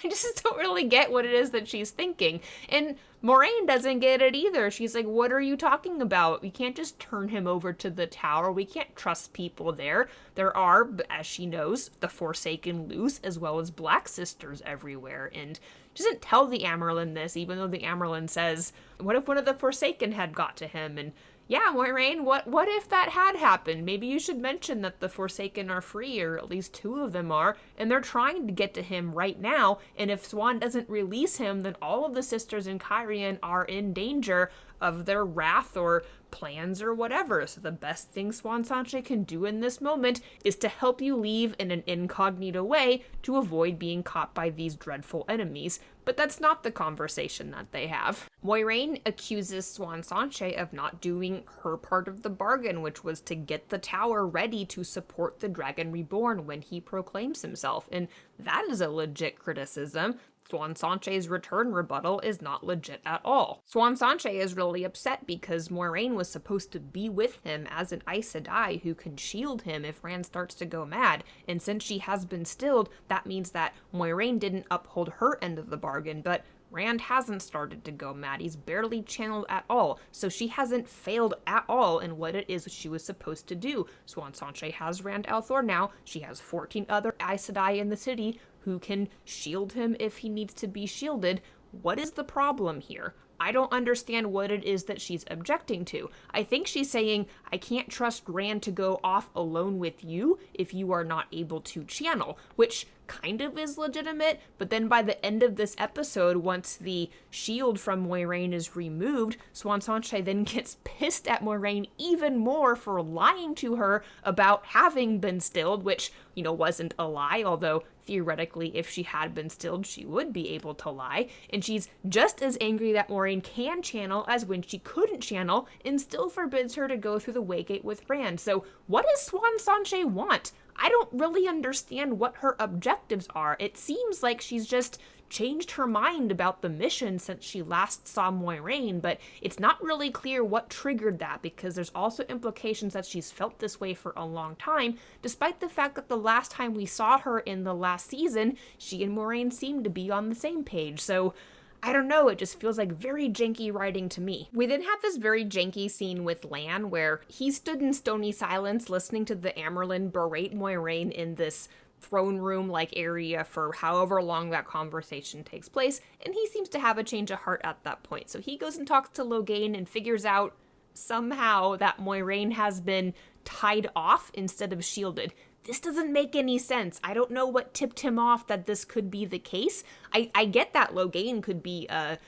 Speaker 1: I just don't really get what it is that she's thinking. And Moiraine doesn't get it either. She's like, what are you talking about? We can't just turn him over to the tower. We can't trust people there. There are, as she knows, the Forsaken loose, as well as Black Sisters everywhere. And she doesn't tell the Amyrlin this, even though the Amyrlin says, what if one of the Forsaken had got to him? And yeah, Moiraine, what if that had happened? Maybe you should mention that the Forsaken are free, or at least 2 of them are, and they're trying to get to him right now, and if Swan doesn't release him, then all of the sisters in Cairhien are in danger of their wrath or plans or whatever. So the best thing Swan Sanche can do in this moment is to help you leave in an incognito way to avoid being caught by these dreadful enemies. But that's not the conversation that they have. Moiraine accuses Swan Sanche of not doing her part of the bargain, which was to get the tower ready to support the Dragon Reborn when he proclaims himself. And that is a legit criticism. Swan Sanche's return rebuttal is not legit at all. Swan Sanche is really upset because Moiraine was supposed to be with him as an Aes Sedai who can shield him if Rand starts to go mad, and since she has been stilled, that means that Moiraine didn't uphold her end of the bargain, but Rand hasn't started to go mad. He's barely channeled at all, so she hasn't failed at all in what it is she was supposed to do. Swan Sanche has Rand al'Thor now. She has 14 other Aes Sedai in the city who can shield him if he needs to be shielded. What is the problem here? I don't understand what it is that she's objecting to. I think she's saying, I can't trust Rand to go off alone with you if you are not able to channel, which kind of is legitimate, but then by the end of this episode, once the shield from Moiraine is removed, Siuan Sanche then gets pissed at Moiraine even more for lying to her about having been stilled, which, wasn't a lie, although theoretically, if she had been stilled, she would be able to lie. And she's just as angry that Moiraine can channel as when she couldn't channel, and still forbids her to go through the Waygate with Rand. So what does Siuan Sanche want? I don't really understand what her objectives are. It seems like she's just changed her mind about the mission since she last saw Moiraine, but it's not really clear what triggered that, because there's also implications that she's felt this way for a long time, despite the fact that the last time we saw her in the last season, she and Moiraine seemed to be on the same page. So I don't know, it just feels like very janky writing to me. We then have this very janky scene with Lan where he stood in stony silence listening to the Amyrlin berate Moiraine in this throne room like area for however long that conversation takes place, and he seems to have a change of heart at that point. So he goes and talks to Logain and figures out somehow that Moiraine has been tied off instead of shielded. This doesn't make any sense. I don't know what tipped him off that this could be the case. I get that Logain could be a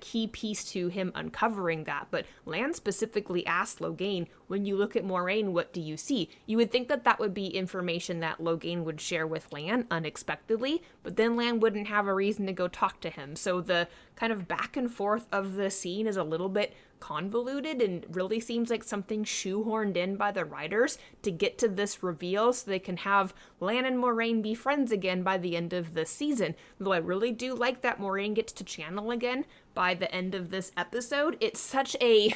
Speaker 1: key piece to him uncovering that, but Lan specifically asked Logain, when you look at Moiraine, what do you see? You would think that that would be information that Logain would share with Lan unexpectedly, but then Lan wouldn't have a reason to go talk to him. So the kind of back and forth of the scene is a little bit convoluted and really seems like something shoehorned in by the writers to get to this reveal so they can have Lan and Moiraine be friends again by the end of the season. Though I really do like that Moiraine gets to channel again by the end of this episode. It's such a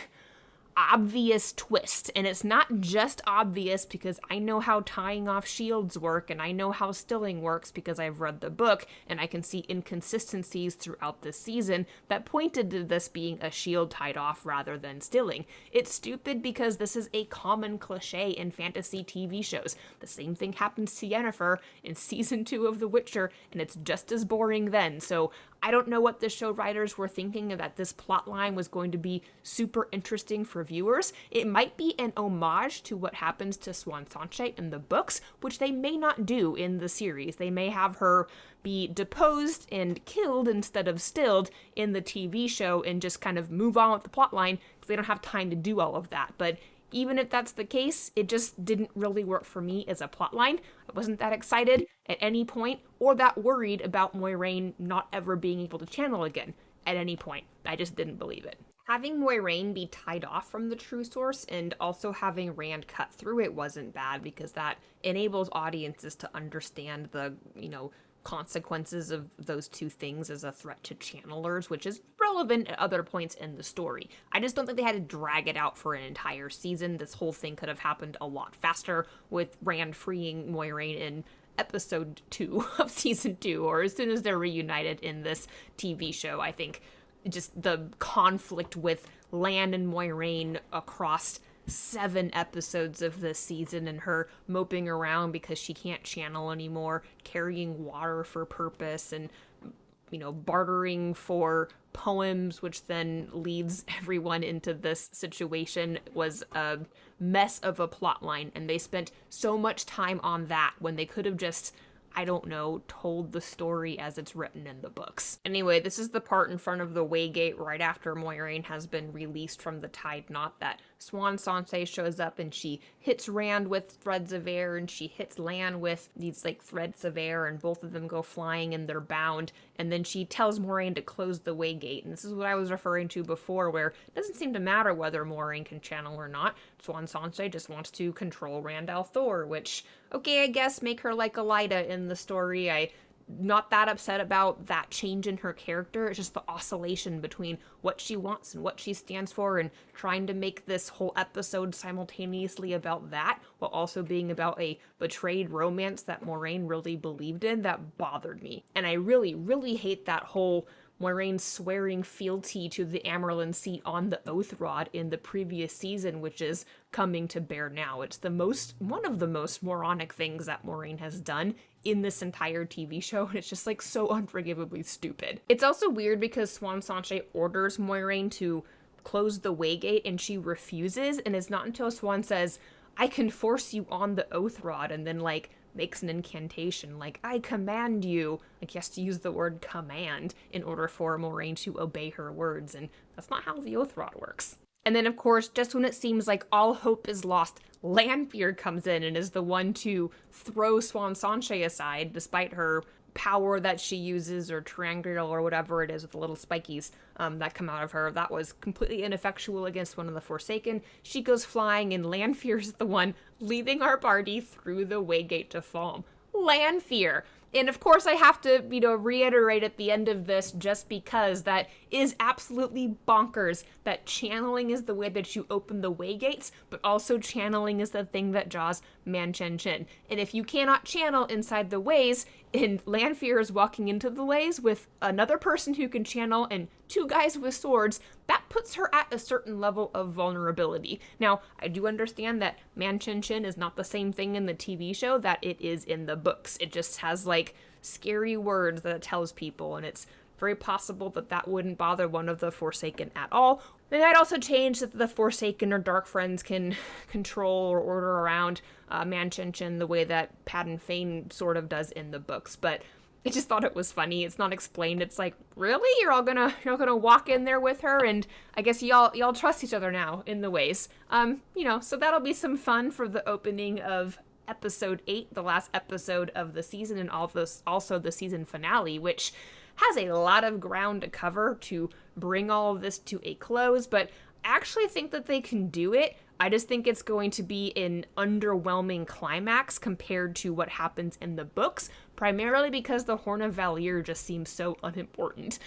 Speaker 1: obvious twist, and it's not just obvious because I know how tying off shields work and I know how stilling works because I've read the book and I can see inconsistencies throughout the season that pointed to this being a shield tied off rather than stilling. It's stupid because this is a common cliche in fantasy TV shows. The same thing happens to Yennefer in season 2 of The Witcher, and it's just as boring then. So I don't know what the show writers were thinking, that this plotline was going to be super interesting for viewers. It might be an homage to what happens to Siuan Sanche in the books, which they may not do in the series. They may have her be deposed and killed instead of stilled in the TV show and just kind of move on with the plotline because they don't have time to do all of that. But even if that's the case, it just didn't really work for me as a plotline. I wasn't that excited at any point or that worried about Moiraine not ever being able to channel again at any point. I just didn't believe it. Having Moiraine be tied off from the true source and also having Rand cut through it wasn't bad because that enables audiences to understand the, consequences of those two things as a threat to channelers, which is relevant at other points in the story. I just don't think they had to drag it out for an entire season. This whole thing could have happened a lot faster with Rand freeing Moiraine in episode 2 of season 2, or as soon as they're reunited in this TV show. I think just the conflict with Lan and Moiraine across 7 episodes of this season and her moping around because she can't channel anymore, carrying water for purpose and, bartering for poems, which then leads everyone into this situation, was a mess of a plot line. And they spent so much time on that when they could have just, told the story as it's written in the books. Anyway, this is the part in front of the Waygate right after Moiraine has been released from the tied knot that Siuan Sanche shows up and she hits Rand with threads of air and she hits Lan with these threads of air, and both of them go flying and they're bound. And then she tells Moiraine to close the Waygate. And this is what I was referring to before, where it doesn't seem to matter whether Moiraine can channel or not. Siuan Sanche just wants to control Rand al'Thor, which, okay, I guess make her like Elaida in the story. I'm not that upset about that change in her character. It's just the oscillation between what she wants and what she stands for, and trying to make this whole episode simultaneously about that while also being about a betrayed romance that Moiraine really believed in, that bothered me. And I really, really hate that whole Moiraine swearing fealty to the Amyrlin seat on the Oath Rod in the previous season, which is coming to bear now. It's one of the most moronic things that Moiraine has done in this entire TV show, and it's just like so unforgivably stupid. It's also weird because Swan Sanche orders Moiraine to close the Waygate and she refuses, and it's not until Swan says, I can force you on the Oath Rod, and then like makes an incantation like, I command you. Like, he has to use the word command in order for Moiraine to obey her words, and that's not how the Oath Rod works. And then, of course, just when it seems like all hope is lost, Lanfear comes in and is the one to throw Swan Sanche aside, despite her power that she uses, or triangular, or whatever it is with the little spikies that come out of her. That was completely ineffectual against one of the Forsaken. She goes flying, and Lanfear's the one leading our party through the Waygate to Falme. Lanfear! And of course I have to, reiterate at the end of this, just because that is absolutely bonkers, that channeling is the way that you open the Waygates, but also channeling is the thing that draws Manchen Chin. And if you cannot channel inside the ways, and Lanfear is walking into the ways with another person who can channel and two guys with swords, that puts her at a certain level of vulnerability. Now, I do understand that Manchen Chin is not the same thing in the TV show that it is in the books. It just has, like, scary words that it tells people, and it's very possible that that wouldn't bother one of the Forsaken at all. They might also change that the Forsaken or Dark Friends can control or order around Manchen Chin the way that Padan Fain sort of does in the books, but I just thought it was funny. It's not explained. It's like, really? You're all gonna walk in there with her, and I guess y'all trust each other now in the ways. So that'll be some fun for the opening of episode 8, the last episode of the season, and also the season finale, which has a lot of ground to cover to bring all of this to a close, but I actually think that they can do it. I just think it's going to be an underwhelming climax compared to what happens in the books, primarily because the Horn of Valere just seems so unimportant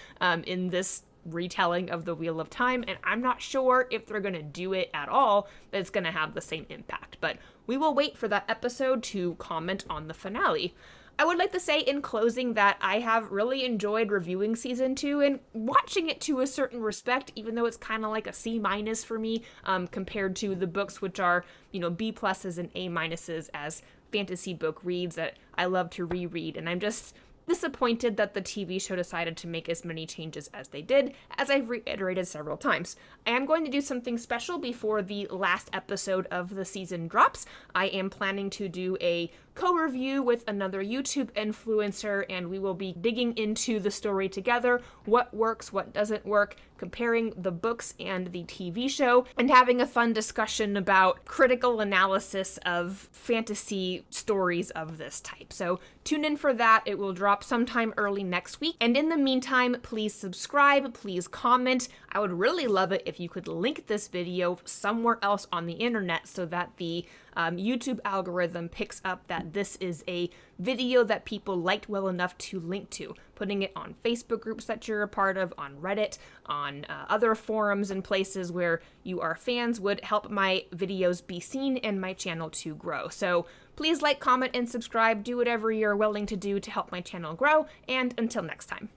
Speaker 1: in this retelling of the Wheel of Time, and I'm not sure if they're going to do it at all, that it's going to have the same impact. But we will wait for that episode to comment on the finale. I would like to say in closing that I have really enjoyed reviewing season 2 and watching it to a certain respect, even though it's kind of like a C- for me compared to the books, which are, B pluses and A minuses as fantasy book reads that I love to reread. And I'm just disappointed that the TV show decided to make as many changes as they did, as I've reiterated several times. I am going to do something special before the last episode of the season drops. I am planning to do a co-review with another YouTube influencer, and we will be digging into the story together, what works, what doesn't work, comparing the books and the TV show, and having a fun discussion about critical analysis of fantasy stories of this type. So tune in for that. It will drop sometime early next week. And in the meantime, please subscribe, please comment. I would really love it if you could link this video somewhere else on the internet so that the YouTube algorithm picks up that this is a video that people liked well enough to link to. Putting it on Facebook groups that you're a part of, on Reddit, on other forums and places where you are fans would help my videos be seen and my channel to grow. So please like, comment, and subscribe. Do whatever you're willing to do to help my channel grow. And until next time.